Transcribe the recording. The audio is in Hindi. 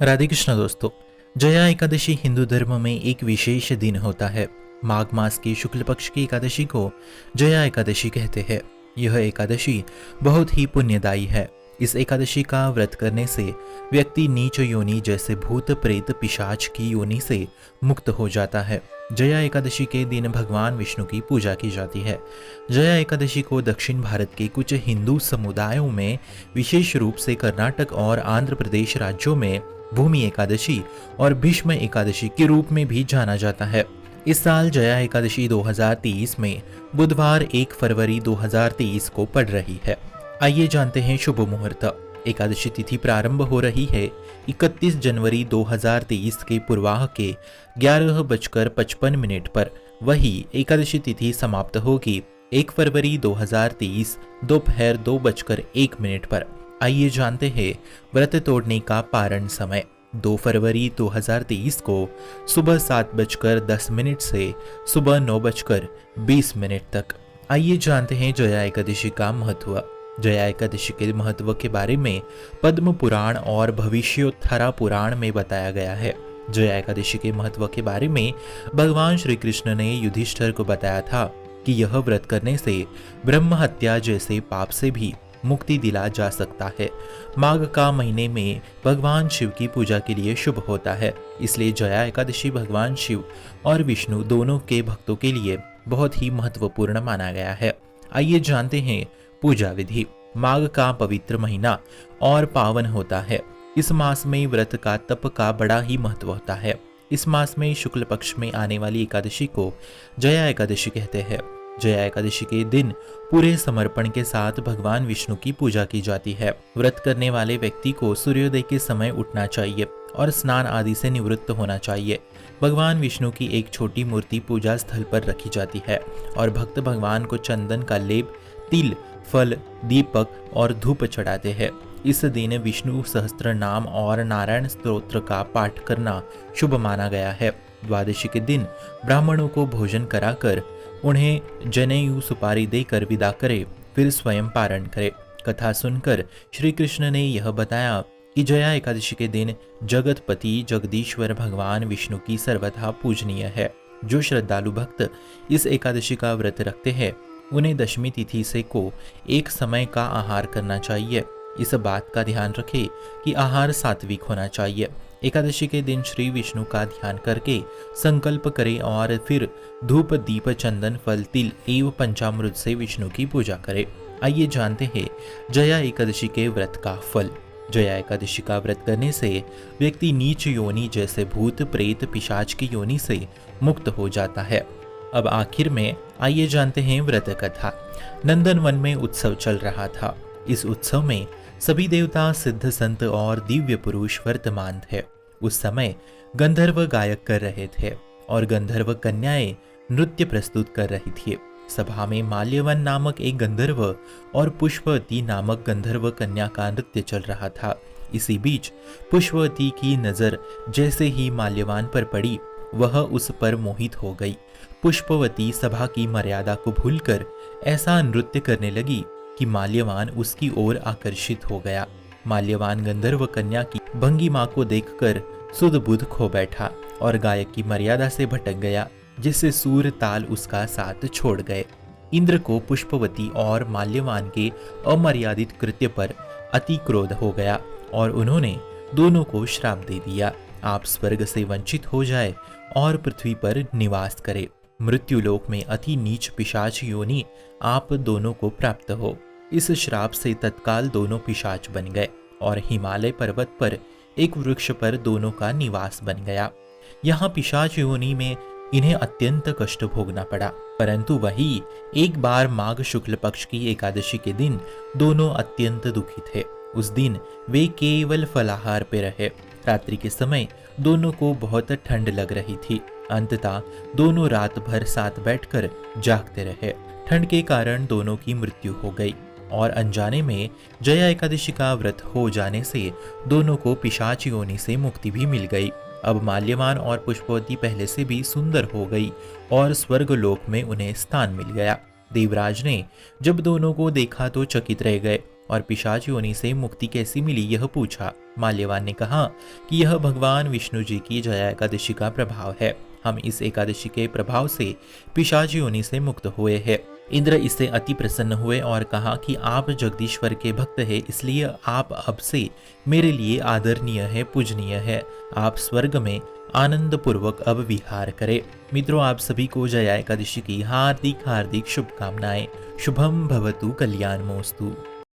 राधे कृष्ण दोस्तों। जया एकादशी हिंदू धर्म में एक विशेष दिन होता है। माघ मास की शुक्ल पक्ष की एकादशी को जया एकादशी कहते हैं। यह एकादशी बहुत ही पुण्यदायी है। इस एकादशी का व्रत करने से व्यक्ति नीच योनि जैसे भूत प्रेत पिशाच की योनि से मुक्त हो जाता है। जया एकादशी के दिन भगवान विष्णु की पूजा की जाती है। जया एकादशी को दक्षिण भारत के कुछ हिंदू समुदायों में, विशेष रूप से कर्नाटक और आंध्र प्रदेश राज्यों में भूमि एकादशी और भीष्म एकादशी के रूप में भी जाना जाता है। इस साल जया एकादशी 2023 में बुधवार 1 फरवरी 2023 को पड़ रही है। आइए जानते हैं शुभ मुहूर्त। एकादशी तिथि प्रारंभ हो रही है 31 जनवरी 2023 के पूर्वाह के 11:55 पर। वही एकादशी तिथि समाप्त होगी 1 फरवरी 2023 दोपहर 2:01 पर। आइए जानते हैं व्रत तोड़ने का पारण समय। 2 फरवरी 2023 को सुबह 7:10 से सुबह 9:20 तक। आइए जानते हैं जया एकादशी का महत्व। जया एकादशी के महत्व के बारे में पद्म पुराण और भविष्योत्तरा पुराण में बताया गया है। जया एकादशी के महत्व के बारे में भगवान श्री कृष्ण ने युधिष्ठिर को बताया था कि यह व्रत करने से ब्रह्म हत्या जैसे पाप से भी मुक्ति दिला जा सकता है। माघ का महीने में भगवान शिव की पूजा के लिए शुभ होता है, इसलिए जया एकादशी भगवान शिव और विष्णु दोनों के भक्तों के लिए बहुत ही महत्वपूर्ण माना गया है। आइए जानते हैं पूजा विधि। माघ का पवित्र महीना और पावन होता है। इस मास में व्रत का तप का बड़ा ही महत्व होता है। इस मास में शुक्ल पक्ष में आने वाली एकादशी को जया एकादशी कहते हैं। जया एकादशी के दिन पूरे समर्पण के साथ भगवान विष्णु की पूजा की जाती है। व्रत करने वाले व्यक्ति को सूर्योदय के समय उठना चाहिए और स्नान आदि से निवृत्त होना चाहिए। भगवान विष्णु की एक छोटी मूर्ति पूजा स्थल पर रखी जाती है और भक्त भगवान को चंदन का लेप, तिल, फल, दीपक और धूप चढ़ाते हैं। इस दिन विष्णु सहस्त्र नाम और नारायण स्तोत्र का पाठ करना शुभ माना गया है। द्वादशी के दिन ब्राह्मणों को भोजन कराकर उन्हें जनेऊ सुपारी देकर विदा करे, फिर स्वयं पारण करे। कथा सुनकर श्री कृष्ण ने यह बताया कि जया एकादशी के दिन जगतपति जगदीश्वर भगवान विष्णु की सर्वथा पूजनीय है। जो श्रद्धालु भक्त इस एकादशी का व्रत रखते हैं उन्हें दशमी तिथि से को एक समय का आहार करना चाहिए। इस बात का ध्यान रखें कि आहार सात्विक होना चाहिए। एकादशी के दिन श्री विष्णु का ध्यान करके संकल्प करें और फिर धूप, दीप, चंदन, फल, तिल एवं पंचामृत से विष्णु की पूजा करें। आइए जानते हैं जया एकादशी के व्रत का फल। जया एकादशी का व्रत करने से व्यक्ति नीच योनि जैसे भूत प्रेत पिशाच की योनि से मुक्त हो जाता है। अब आखिर में आइए जानते हैं व्रत कथा। नंदनवन में उत्सव चल रहा था। इस उत्सव में सभी देवता, सिद्ध संत और दिव्य पुरुष वर्तमान थे। उस समय गंधर्व गायक कर रहे थे और गंधर्व कन्याएं नृत्य प्रस्तुत कर रही थी। सभा में माल्यवन नामक एक गंधर्व और पुष्पवती नामक गंधर्व कन्या का नृत्य चल रहा था। इसी बीच पुष्पवती की नजर जैसे ही माल्यवान पर पड़ी, वह उस पर मोहित हो गई। पुष्पवती सभा की मर्यादा को भूलकर ऐसा नृत्य करने लगी कि माल्यवान उसकी ओर आकर्षित हो गया। माल्यवान गंधर्व कन्या की भंगिमा को देखकर सुध बुध खो बैठा और गायक की मर्यादा से भटक गया, जिससे सूर ताल उसका साथ छोड़ गए। इंद्र को पुष्पवती और माल्यवान के अमर्यादित कृत्य पर अति क्रोध हो गया और उन्होंने दोनों को श्राप दे दिया, आप स्वर्ग से वंचित हो जाए और पृथ्वी पर निवास करे। मृत्युलोक में अति नीच पिशाच योनि आप दोनों को प्राप्त हो। इस श्राप से तत्काल दोनों पिशाच बन गए और हिमालय पर्वत पर एक वृक्ष पर दोनों का निवास बन गया। यहाँ पिशाच योनि में इन्हें अत्यंत कष्ट भोगना पड़ा, परंतु वही एक बार माघ शुक्ल पक्ष की एकादशी के दिन दोनों अत्यंत दुखी थे। उस दिन वे केवल फलाहार पे रहे। रात्रि के समय दोनों को बहुत ठंड लग रही थी। अंततः दोनों रात भर साथ बैठकर जागते रहे। ठंड के कारण दोनों की मृत्यु हो गई और अनजाने में जया एकादशी का व्रत हो जाने से दोनों को पिशाच योनि से मुक्ति भी मिल गई। अब माल्यवान और पुष्पवती पहले से भी सुंदर हो गई और स्वर्गलोक में उन्हें स्थान मिल गया। देवराज ने जब दोनों को देखा तो चकित रह गए और पिशाच योनि से मुक्ति कैसी मिली यह पूछा। माल्यवान ने कहा कि यह भगवान विष्णु जी की जया एकादशी का प्रभाव है। हम इस एकादशी के प्रभाव से पिशाच योनि से मुक्त हुए हैं। इंद्र इससे अति प्रसन्न हुए और कहा कि आप जगदीश्वर के भक्त हैं, इसलिए आप अब से मेरे लिए आदरणीय है, पूजनीय है। आप स्वर्ग में आनंद पूर्वक अब विहार करें। मित्रों, आप सभी को जया एकादशी की हार्दिक हार्दिक शुभकामनाएं। शुभम भवतु कल्याणमोस्तु।